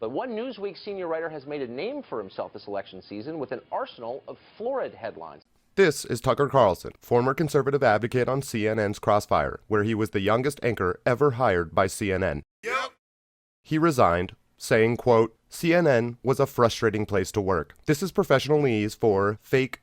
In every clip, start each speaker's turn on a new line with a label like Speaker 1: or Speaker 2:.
Speaker 1: But one Newsweek senior writer has made a name for himself this election season with an arsenal of florid headlines.
Speaker 2: This is Tucker Carlson, former conservative advocate on CNN's Crossfire, where he was the youngest anchor ever hired by CNN. Yep. He resigned, saying, quote, CNN was a frustrating place to work. This is professionalese for fake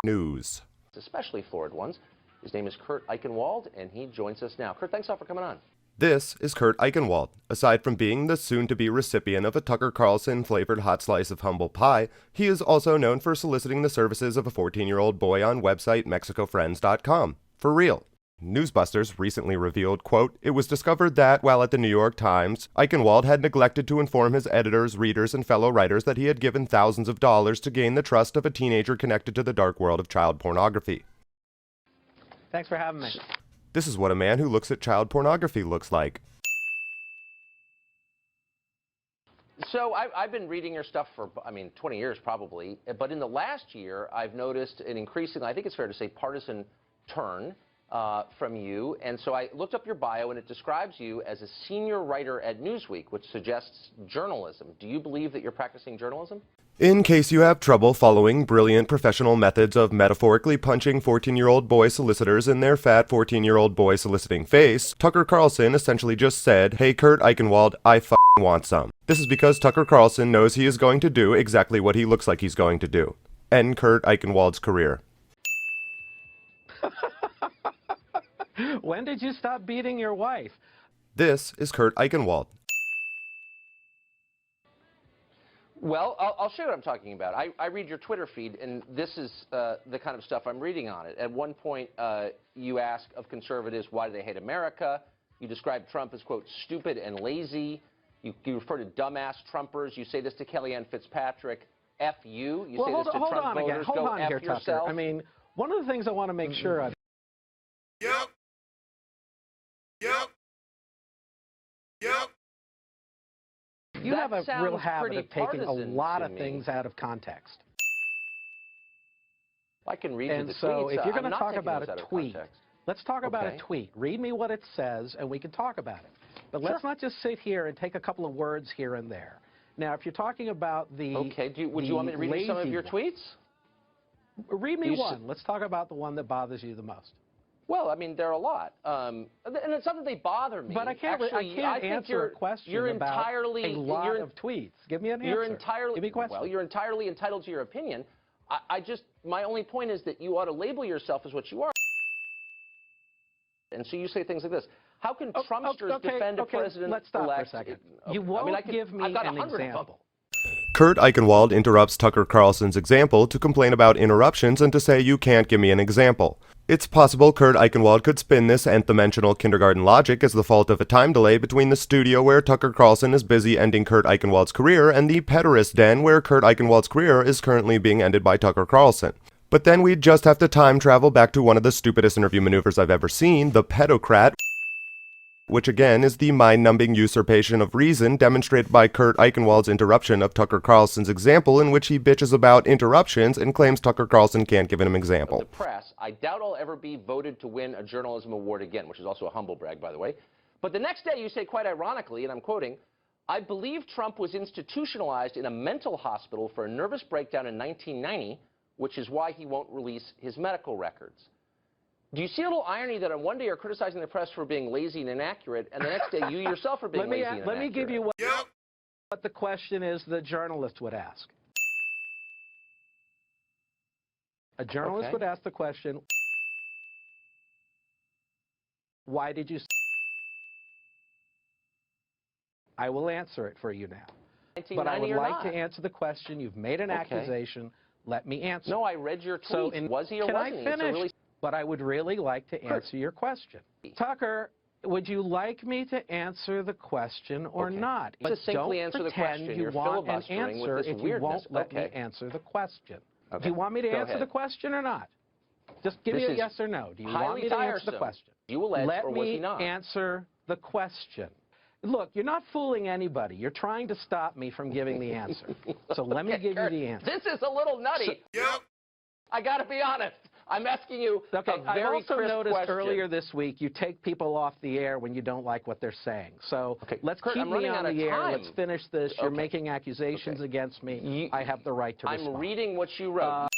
Speaker 2: news.
Speaker 1: Especially florid ones. His name is Kurt Eichenwald, and he joins us now. Kurt, thanks all for coming on.
Speaker 2: This is Kurt Eichenwald. Aside from being the soon-to-be recipient of a Tucker Carlson-flavored hot slice of humble pie, he is also known for soliciting the services of a 14-year-old boy on website MexicoFriends.com. For real. Newsbusters recently revealed, quote, it was discovered that, while at the New York Times, Eichenwald had neglected to inform his editors, readers, and fellow writers that he had given thousands of dollars to gain the trust of a teenager connected to the dark world of child pornography.
Speaker 3: Thanks for having me.
Speaker 2: This is what a man who looks at child pornography looks like.
Speaker 1: So I've been reading your stuff for, 20 years probably, but in the last year, I've noticed an increasing, I think it's fair to say, partisan turn from you. And so I looked up your bio, and it describes you as a senior writer at Newsweek, which suggests journalism. Do you believe that you're practicing journalism?
Speaker 2: In case you have trouble following brilliant professional methods of metaphorically punching 14-year-old boy solicitors in their fat 14-year-old boy soliciting face, Tucker Carlson essentially just said, hey Kurt Eichenwald, I want some. This is because Tucker Carlson knows he is going to do exactly what he looks like he's going to do. End Kurt Eichenwald's career.
Speaker 3: When did you stop beating your wife?
Speaker 2: This is Kurt Eichenwald.
Speaker 1: Well, I'll show you what I'm talking about. I read your Twitter feed, and this is the kind of stuff I'm reading on it. At one point, you ask of conservatives, why do they hate America? You describe Trump as, quote, stupid and lazy. You refer to dumbass Trumpers. You say this to Kellyanne Fitzpatrick, F you. You say this to Trump voters, go F yourself.
Speaker 3: Tucker. I mean, one of the things I want to make sure of.
Speaker 2: Yep. Yep. Yep.
Speaker 3: You have a real habit of taking a lot of things out of context.
Speaker 1: I can read you the tweets.
Speaker 3: And so if you're going to talk about
Speaker 1: a
Speaker 3: tweet, let's talk about a tweet. Read me what it says, and we can talk about it. But let's not just sit here and take a couple of words here and there. Now, if you're talking about the
Speaker 1: Okay, would you want me to read you some of your tweets?
Speaker 3: Read me one. Let's talk about the one that bothers you the most.
Speaker 1: Well, I mean, there are a lot, and it's not that they bother me.
Speaker 3: But I can't answer a question about a lot of tweets. Give me an answer. Give me a question.
Speaker 1: Well, you're entirely entitled to your opinion. My only point is that you ought to label yourself as what you are. And so you say things like this. How can Trumpsters defend a president?
Speaker 3: Let's stop for a second. You won't give me an example.
Speaker 2: Kurt Eichenwald interrupts Tucker Carlson's example to complain about interruptions and to say you can't give me an example. It's possible Kurt Eichenwald could spin this nth-dimensional kindergarten logic as the fault of a time delay between the studio where Tucker Carlson is busy ending Kurt Eichenwald's career and the pederast den where Kurt Eichenwald's career is currently being ended by Tucker Carlson. But then we'd just have to time travel back to one of the stupidest interview maneuvers I've ever seen, the pedocrat, which again is the mind-numbing usurpation of reason demonstrated by Kurt Eichenwald's interruption of Tucker Carlson's example, in which he bitches about interruptions and claims Tucker Carlson can't give him an example.
Speaker 1: The press, I doubt I'll ever be voted to win a journalism award again, which is also a humble brag, by the way. But the next day you say, quite ironically, and I'm quoting, I believe Trump was institutionalized in a mental hospital for a nervous breakdown in 1990, which is why he won't release his medical records. Do you see a little irony that on one day you're criticizing the press for being lazy and inaccurate, and the next day you yourself are being lazy and inaccurate?
Speaker 3: Let me give you what the question is the journalist would ask. A journalist would ask the question, why did you... I will answer it for you now. But I would like to answer the question. You've made an accusation. Let me answer.
Speaker 1: No, I read your tweet. Was he or wasn't he?
Speaker 3: Can I finish? But I would really like to answer your question. Tucker, would you like me to answer the question or not?
Speaker 1: Just simply answer the question.
Speaker 3: You want an answer if you won't let me answer the question. Do you want me to answer the question or not? Just give me a yes or no. Do you want me to answer the question? Let me answer the question. Look, you're not fooling anybody. You're trying to stop me from giving the answer. So let me give you the answer.
Speaker 1: This is a little nutty. I got to be honest. I'm asking you a very
Speaker 3: I've also noticed
Speaker 1: question.
Speaker 3: Earlier this week you take people off the air when you don't like what they're saying. So let's
Speaker 1: Kurt,
Speaker 3: keep me on the air.
Speaker 1: time.
Speaker 3: Let's finish this. You're making accusations against me. I have the right to respond.
Speaker 1: I'm reading what you wrote.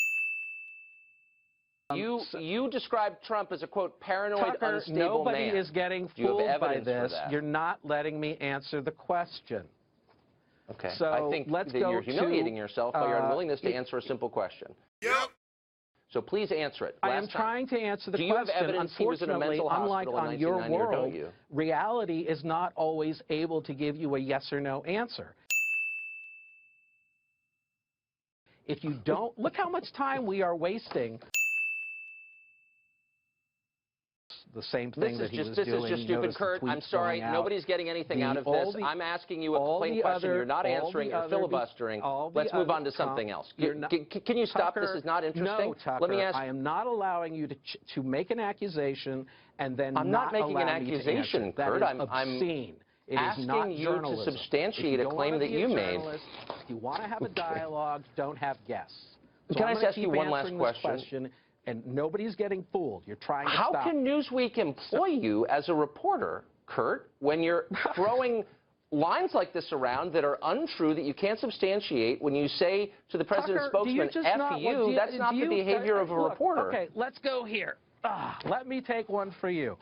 Speaker 1: You described Trump as a, quote, paranoid,
Speaker 3: Tucker,
Speaker 1: unstable man.
Speaker 3: Nobody is getting fooled by this. You're not letting me answer the question.
Speaker 1: Okay.
Speaker 3: So
Speaker 1: I think that you're humiliating yourself by your unwillingness to answer a simple question.
Speaker 2: Yep.
Speaker 1: So please answer it.
Speaker 3: I am trying to answer the question.
Speaker 1: Do you have evidence he was in a mental hospital in 1990,
Speaker 3: unlike on your world,
Speaker 1: don't you?
Speaker 3: Reality is not always able to give you a yes or no answer. If you don't, look how much time we are wasting. The same thing that he was doing.
Speaker 1: This is just stupid, Kurt. I'm sorry. Nobody's getting anything out of this. I'm asking you a plain question. You're not answering. You're filibustering. Let's move on to something else. Can you stop? This is not interesting.
Speaker 3: No, Tucker.
Speaker 1: Let me ask.
Speaker 3: I am not allowing you to make an accusation and then
Speaker 1: I'm not making an accusation,
Speaker 3: Kurt. I'm obscene. It is not
Speaker 1: asking you to substantiate a claim that you made.
Speaker 3: If you want to have a dialogue, don't have guests. So
Speaker 1: Can I just ask you one last question?
Speaker 3: And nobody's getting fooled. You're trying to
Speaker 1: stop.
Speaker 3: How
Speaker 1: can Newsweek employ you as a reporter, Kurt, when you're throwing lines like this around that are untrue, that you can't substantiate, when you say to the president's spokesman, F you, that's not the behavior of a reporter.
Speaker 3: Okay, let's go here. Let me take one for you.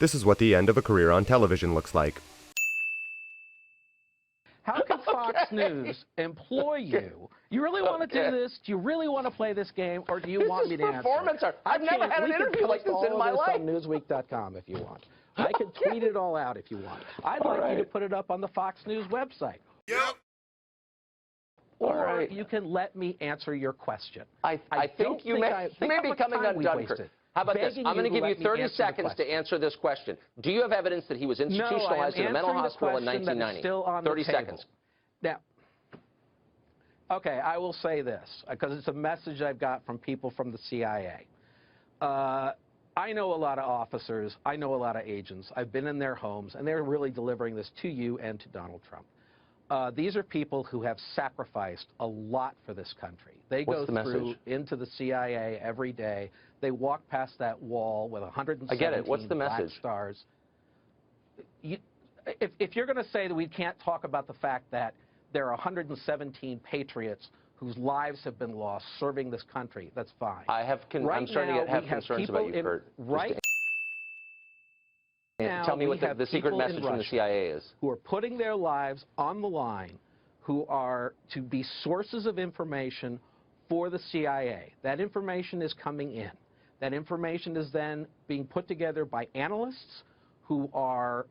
Speaker 2: This is what the end of a career on television looks like.
Speaker 3: How can Fox News employ you? You really want to do this? Do you really want to play this game, or do you want me to answer?
Speaker 1: Performance art. I've never had an interview like this in my life.
Speaker 3: On Newsweek.com if you want. I can tweet it all out if you want. I'd like you to put it up on the Fox News website.
Speaker 2: Yep.
Speaker 3: Or you can let me answer your question.
Speaker 1: I think you may be coming undone, Kurt. How about this? I'm going to give you 30 seconds to answer this question. Do you have evidence that he was institutionalized in a mental hospital in 1990?
Speaker 3: Still on
Speaker 1: 30
Speaker 3: the table.
Speaker 1: seconds.
Speaker 3: Now, okay, I will say this, because it's a message I've got from people from the CIA. I know a lot of officers. I know a lot of agents. I've been in their homes, and they're really delivering this to you and to Donald Trump. These are people who have sacrificed a lot for this country. They go through into the CIA every day. They walk past that wall with 117
Speaker 1: I get it. What's the message?
Speaker 3: black stars. If you're going to say that we can't talk about the fact that there are 117 patriots whose lives have been lost serving this country, that's fine.
Speaker 1: I'm starting to have concerns about you, Kurt. Tell me what the secret message from the CIA is.
Speaker 3: Who are putting their lives on the line, who are to be sources of information for the CIA. That information is coming in. That information is then being put together by analysts who are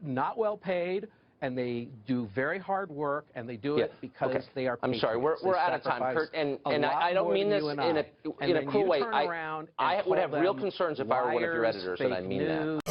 Speaker 3: not well paid, and they do very hard work, and they do it because they are patriots.
Speaker 1: I'm sorry, we're out of time, Kurt, and I don't mean this in a cruel way. I would have real concerns if I were one of your editors, and I mean that.